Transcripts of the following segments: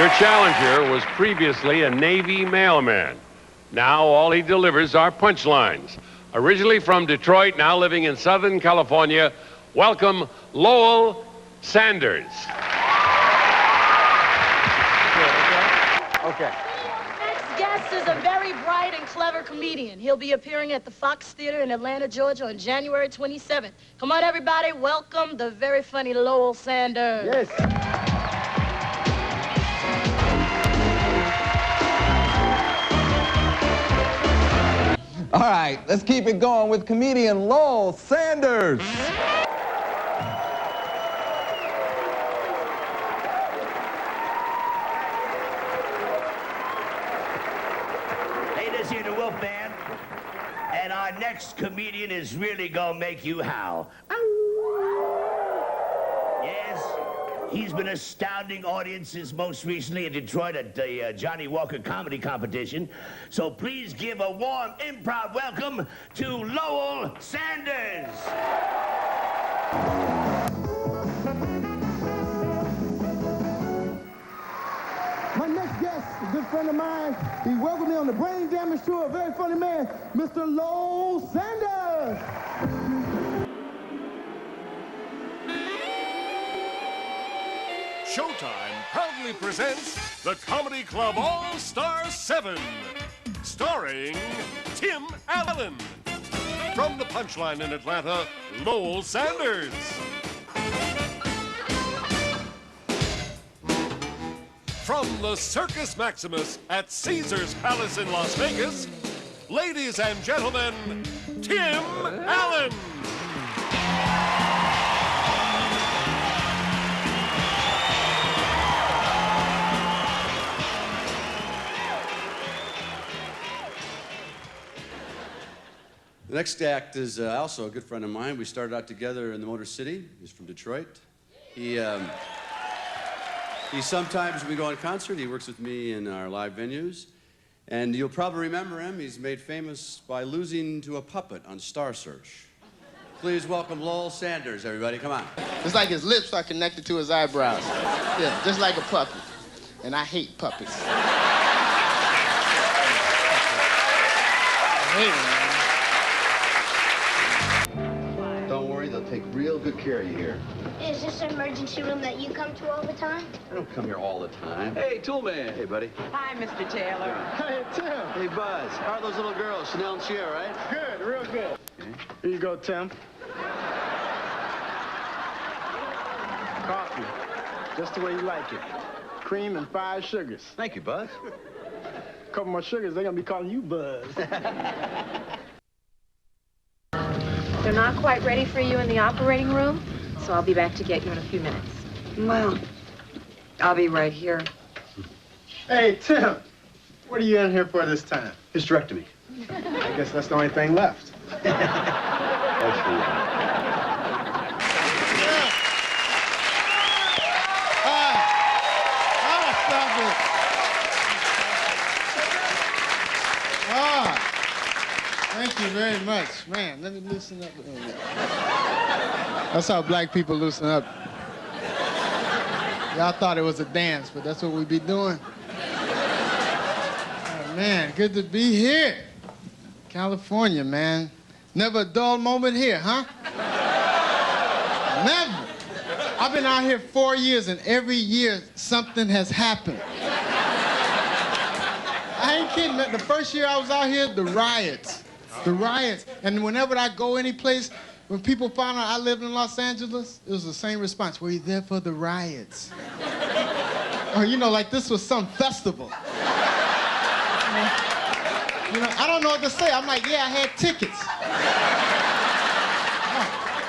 Your challenger was previously a Navy mailman. Now all he delivers are punchlines. Originally from Detroit, now living in Southern California, welcome Lowell Sanders. Okay. Next guest is a very bright and clever comedian. He'll be appearing at the Fox Theater in Atlanta, Georgia on January 27th. Come on, everybody, welcome the very funny Lowell Sanders. Yes. All right, let's keep it going with comedian Lowell Sanders. Hey, this here the Wolfman, and our next comedian is really gonna make you howl. Yes, he's been astounding audiences most recently in Detroit at the Johnny Walker Comedy Competition. So please give a warm improv welcome to Lowell Sanders. My next guest, a good friend of mine, he welcomed me on the Brain Damage Tour, a very funny man, Mr. Lowell Sanders. Showtime proudly presents the Comedy Club All-Star 7, starring Tim Allen. From the Punchline in Atlanta, Lowell Sanders. From the Circus Maximus at Caesar's Palace in Las Vegas, ladies and gentlemen, Tim Allen. The next act is also a good friend of mine. We started out together in the Motor City. He's from Detroit. He sometimes, when we go on concert, he works with me in our live venues. And you'll probably remember him. He's made famous by losing to a puppet on Star Search. Please welcome Lowell Sanders, everybody. Come on. It's like his lips are connected to his eyebrows. Yeah, just like a puppet. And I hate puppets. I hate them. Don't worry, they'll take real good care of you here. Is this an emergency room that you come to all the time? I don't come here all the time. Hey, Toolman. Hey, buddy. Hi, Mr. Taylor. Hey, Tim. Hey, Buzz. How are those little girls, Chanel and Cher, right? Good, real good. Okay. Here you go, Tim. Coffee, just the way you like it. Cream and 5 sugars. Thank you, Buzz. A couple more sugars, they're gonna be calling you Buzz. They're not quite ready for you in the operating room, so I'll be back to get you in a few minutes. Well, I'll be right here. Hey, Tim, what are you in here for this time? Hysterectomy. I guess that's the only thing left. Actually, Thank you very much. Man, let me loosen up a little bit. That's how black people loosen up. Y'all thought it was a dance, but that's what we be doing. Oh, man, good to be here. California, man. Never a dull moment here, huh? Never. I've been out here 4 years, and every year something has happened. I ain't kidding, man. The first year I was out here, the riots. The riots. And whenever I go any place, when people found out I lived in Los Angeles, it was the same response. Were you there for the riots? Or, you know, like this was some festival. You know, I don't know what to say. I'm like, yeah, I had tickets.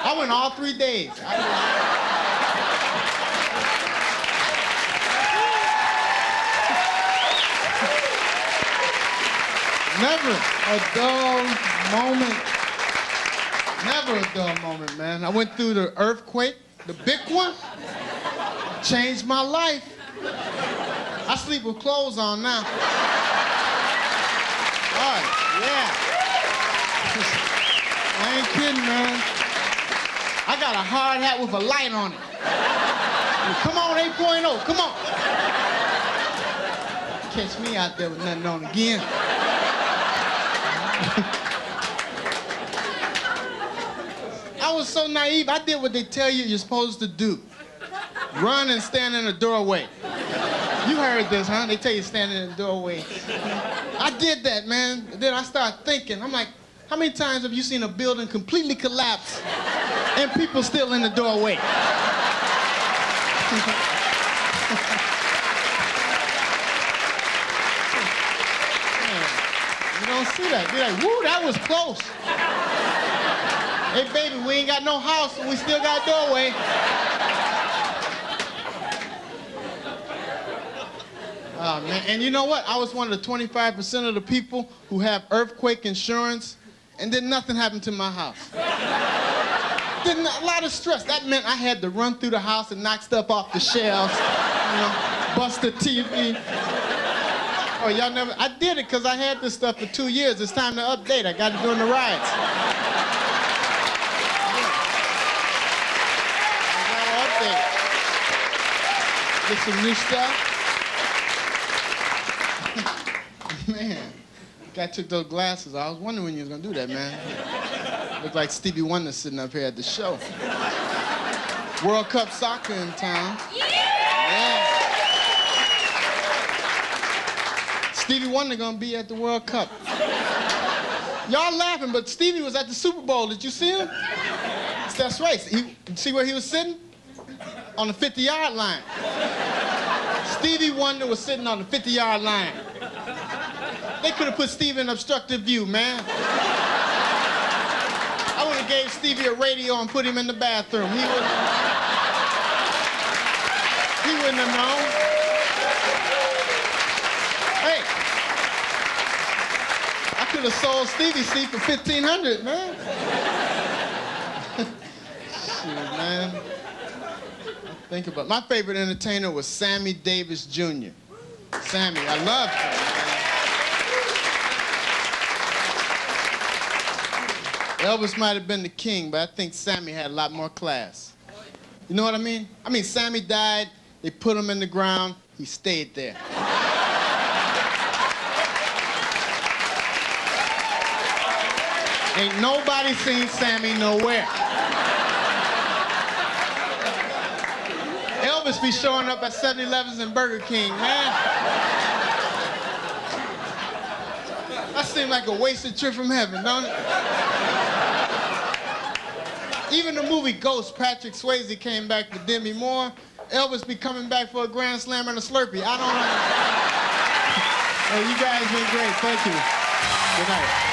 I went all 3 days. Never a dull moment. Never a dull moment, man. I went through the earthquake, the big one. Changed my life. I sleep with clothes on now. All right, yeah. I ain't kidding, man. I got a hard hat with a light on it. Come on, 8.0, come on. catch me out there with nothing on again. I was so naive. I did what they tell you you're supposed to do. Run and stand in the doorway. You heard this, huh? They tell you stand in the doorway. I did that, man. Then I started thinking. I'm like, how many times have you seen a building completely collapse and people still in the doorway? You don't see that. You're like, woo, that was close. Hey, baby, we ain't got no house, and we still got a doorway. Oh, man. And you know what? I was one of the 25% of the people who have earthquake insurance, and then nothing happened to my house. A lot of stress. That meant I had to run through the house and knock stuff off the shelves, you know, bust the TV. Oh, y'all never... I did it because I had this stuff for 2 years. It's time to update. I got it during the riots. Get some new stuff. Man, guy took those glasses. I was wondering when you was gonna do that, man. Looked like Stevie Wonder sitting up here at the show. World Cup soccer in town. Yeah. Stevie Wonder gonna be at the World Cup. Y'all laughing, but Stevie was at the Super Bowl. Did you see him? That's right. See where he was sitting? On the 50-yard line. Stevie Wonder was sitting on the 50-yard line. They could have put Stevie in obstructive view, man. I would have gave Stevie a radio and put him in the bathroom. He wouldn't have known. Hey, I could have sold Stevie's seat for $1,500, man. Shit, man. Think about it. My favorite entertainer was Sammy Davis Jr. Sammy, I loved him, man. Elvis might have been the king, but I think Sammy had a lot more class. You know what I mean? I mean, Sammy died, they put him in the ground, he stayed there. Ain't nobody seen Sammy nowhere. Elvis be showing up at 7-Elevens and Burger King, man. That seems like a wasted trip from heaven, don't it? Even the movie Ghost, Patrick Swayze came back with Demi Moore. Elvis be coming back for a Grand Slam and a Slurpee. I don't know. Hey, you guys been great. Thank you. Good night.